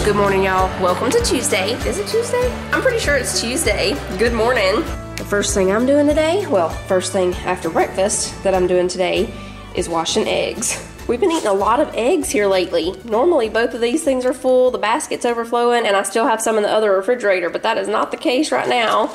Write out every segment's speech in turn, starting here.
Good morning, y'all. Welcome to Tuesday. Is it Tuesday? I'm pretty sure it's Tuesday. Good morning. The first thing I'm doing today, well, first thing after breakfast that I'm doing today is washing eggs. We've been eating a lot of eggs here lately. Normally, both of these things are full, the basket's overflowing, and I still have some in the other refrigerator, but that is not the case right now.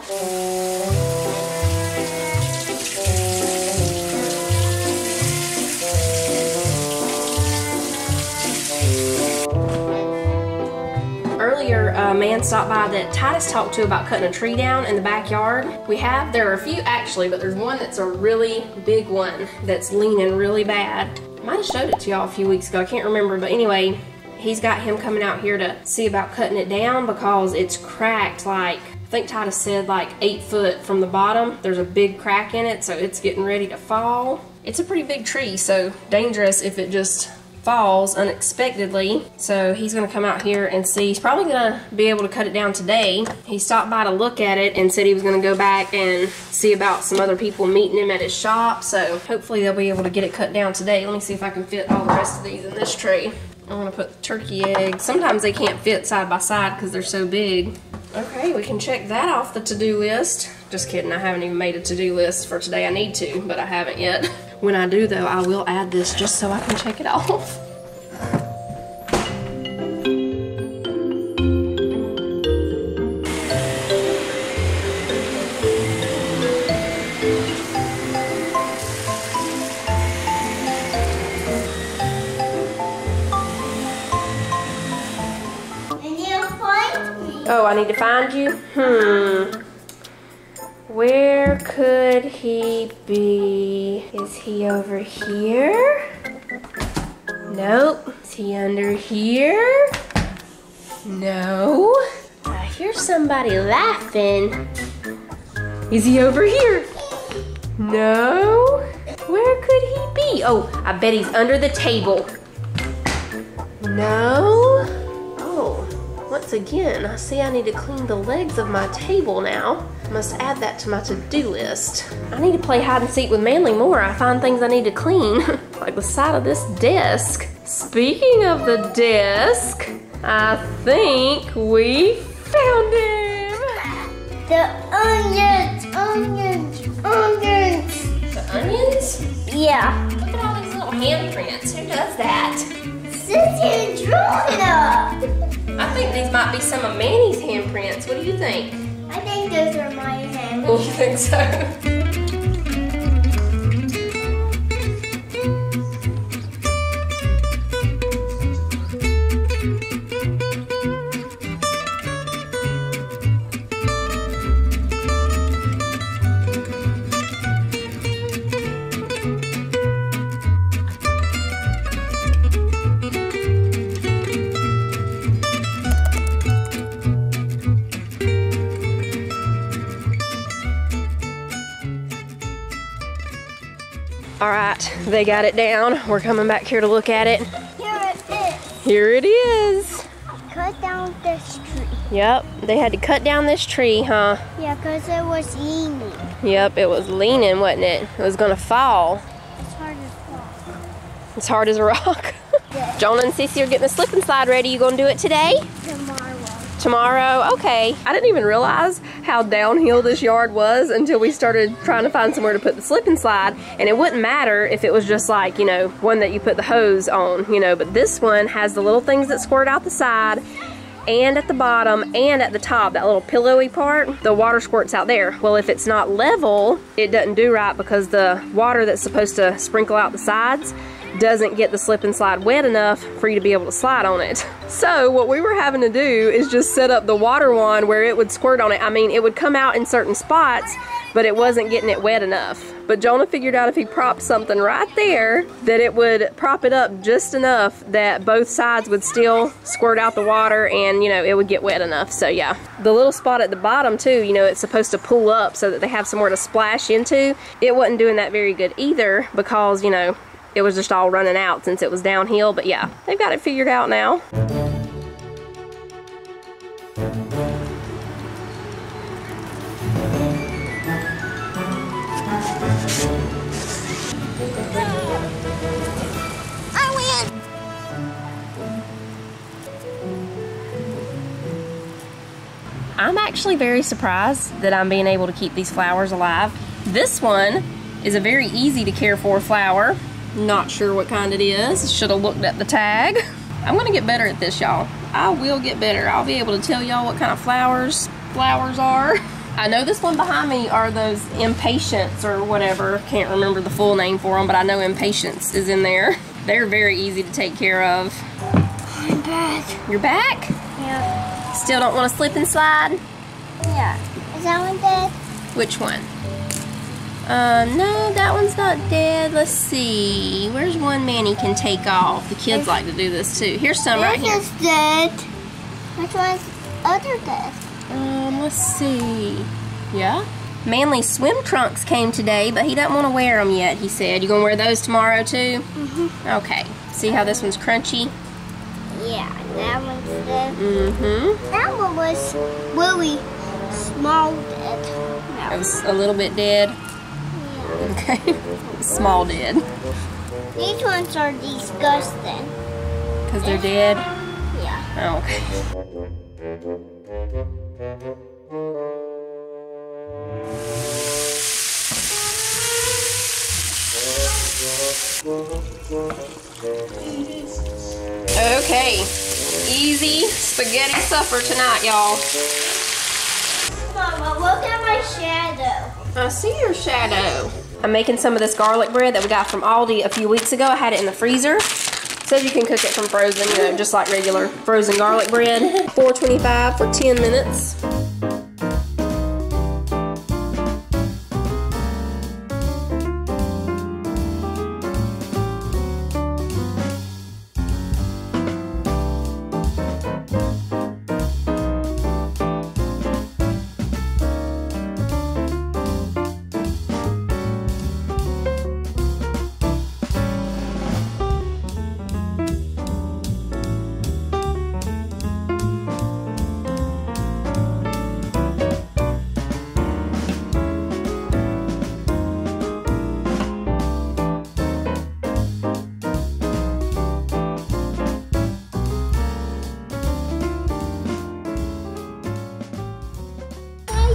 Earlier, a man stopped by that Titus talked to about cutting a tree down in the backyard. There are a few actually, but there's one that's a really big one that's leaning really bad. I might have showed it to y'all a few weeks ago, I can't remember, but anyway, he's got him coming out here to see about cutting it down because it's cracked like, I think Titus said like 8 foot from the bottom. There's a big crack in it, so it's getting ready to fall. It's a pretty big tree, so dangerous if it just falls unexpectedly. So he's gonna come out here and see. He's probably gonna be able to cut it down today. He stopped by to look at it and said he was gonna go back and see about some other people meeting him at his shop. So hopefully they'll be able to get it cut down today. Let me see if I can fit all the rest of these in this tray. I'm gonna put the turkey eggs. Sometimes they can't fit side by side because they're so big. Okay, we can check that off the to-do list. Just kidding, I haven't even made a to-do list for today. I need to, but I haven't yet. When I do though, I will add this just so I can check it off. Oh, I need to find you? Where could he be? Is he over here? Nope. Is he under here? No. I hear somebody laughing. Is he over here? No. Where could he be? Oh, I bet he's under the table. No. Oh. Once again, I see I need to clean the legs of my table now. Must add that to my to-do list. I need to play hide and seek with Manly more. I find things I need to clean, like the side of this desk. Speaking of the desk, I think we found him. The onions. The onions? Yeah. Look at all these little handprints. Who does that? Since you drew it up. I think these might be some of Manny's handprints. What do you think? I think those are my hands. You think so? All right, they got it down. We're coming back here to look at it. Here it is. Here it is. Cut down this tree. Yep, they had to cut down this tree, huh? Yeah, because it was leaning. Yep, it was leaning, wasn't it? It was gonna fall. It's hard as rock. It's hard as a rock. Yeah. Jonah and Sissy are getting the slip and slide ready. You gonna do it today? Tomorrow? Okay. I didn't even realize how downhill this yard was until we started trying to find somewhere to put the slip and slide. And it wouldn't matter if it was just like, you know, one that you put the hose on, you know, but this one has the little things that squirt out the side and at the bottom and at the top, that little pillowy part, the water squirts out there. Well, if it's not level, it doesn't do right because the water that's supposed to sprinkle out the sides doesn't get the slip and slide wet enough for you to be able to slide on it. So what we were having to do is just set up the water wand where it would squirt on it. I mean, it would come out in certain spots, but it wasn't getting it wet enough. But Jonah figured out if he propped something right there, that it would prop it up just enough that both sides would still squirt out the water and, you know, it would get wet enough. So yeah, the little spot at the bottom too, you know, it's supposed to pull up so that they have somewhere to splash into. It wasn't doing that very good either because, you know, it was just all running out since it was downhill. But yeah, they've got it figured out now. I'm actually very surprised that I'm being able to keep these flowers alive. This one is a very easy to care for flower. Not sure what kind it is. Should have looked at the tag. I'm gonna get better at this, y'all. I will get better. I'll be able to tell y'all what kind of flowers are. I know this one behind me are those impatiens or whatever. Can't remember the full name for them, but I know impatiens is in there. They're very easy to take care of. I'm back. You're back? Yeah. Still don't want to slip and slide? Yeah. Is that one dead? Which one? No, that one's not dead. Let's see. Where's one Manny can take off? The kids like to do this too. Here's some right here. This is dead. Which one's other dead? Let's see. Yeah. Manly's swim trunks came today, but he doesn't want to wear them yet, he said. You gonna wear those tomorrow too? Mm-hmm. Okay. See how this one's crunchy? Yeah, that one's dead. Mm-hmm. That one was really small dead. It was a little bit dead? Yeah. Okay. Small dead. These ones are disgusting. Because they're dead? Yeah. Oh, okay. Okay, easy spaghetti supper tonight, y'all. Mama, look at my shadow. I see your shadow. I'm making some of this garlic bread that we got from Aldi a few weeks ago. I had it in the freezer. It says you can cook it from frozen, you know, just like regular frozen garlic bread. $4.25 for 10 minutes.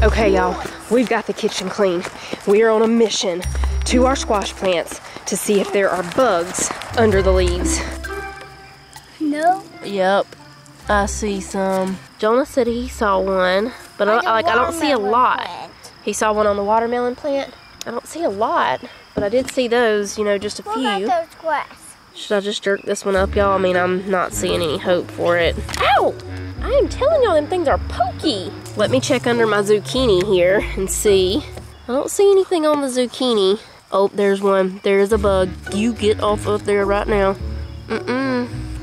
Okay, y'all, we've got the kitchen clean. We are on a mission to our squash plants to see if there are bugs under the leaves. No. Yep, I see some. Jonah said he saw one, but I don't see a lot. Plant. He saw one on the watermelon plant. I don't see a lot, but I did see those, you know, just a What few. about those grass? Should I just jerk this one up, y'all? I mean, I'm not seeing any hope for it. Ow! I am telling y'all them things are pokey. Let me check under my zucchini here and see. I don't see anything on the zucchini. Oh, there's one. There's a bug. You get off up there right now.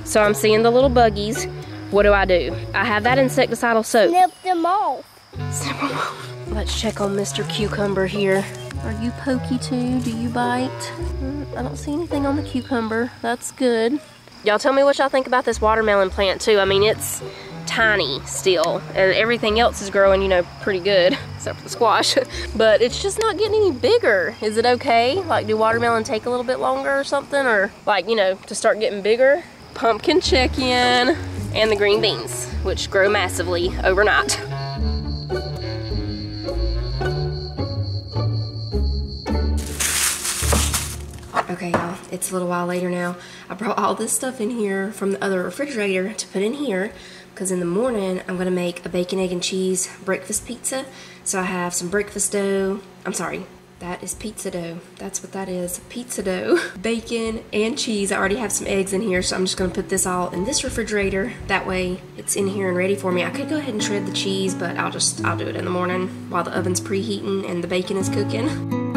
So I'm seeing the little buggies. What do? I have that insecticidal soap. Snip them off. Snip them off. Let's check on Mr. Cucumber here. Are you pokey too? Do you bite? I don't see anything on the cucumber. That's good. Y'all tell me what y'all think about this watermelon plant too. I mean, it's tiny still, and everything else is growing, you know, pretty good, except for the squash. But it's just not getting any bigger. Is it okay? Like, do watermelon take a little bit longer or something? Or like, you know, to start getting bigger? Pumpkin chicken and the green beans, which grow massively overnight. Okay, y'all, it's a little while later now. I brought all this stuff in here from the other refrigerator to put in here because in the morning I'm gonna make a bacon, egg, and cheese breakfast pizza. So I have some breakfast dough. I'm sorry, that is pizza dough. That's what that is, pizza dough. Bacon and cheese. I already have some eggs in here, so I'm just gonna put this all in this refrigerator. That way it's in here and ready for me. I could go ahead and shred the cheese, but I'll do it in the morning while the oven's preheating and the bacon is cooking.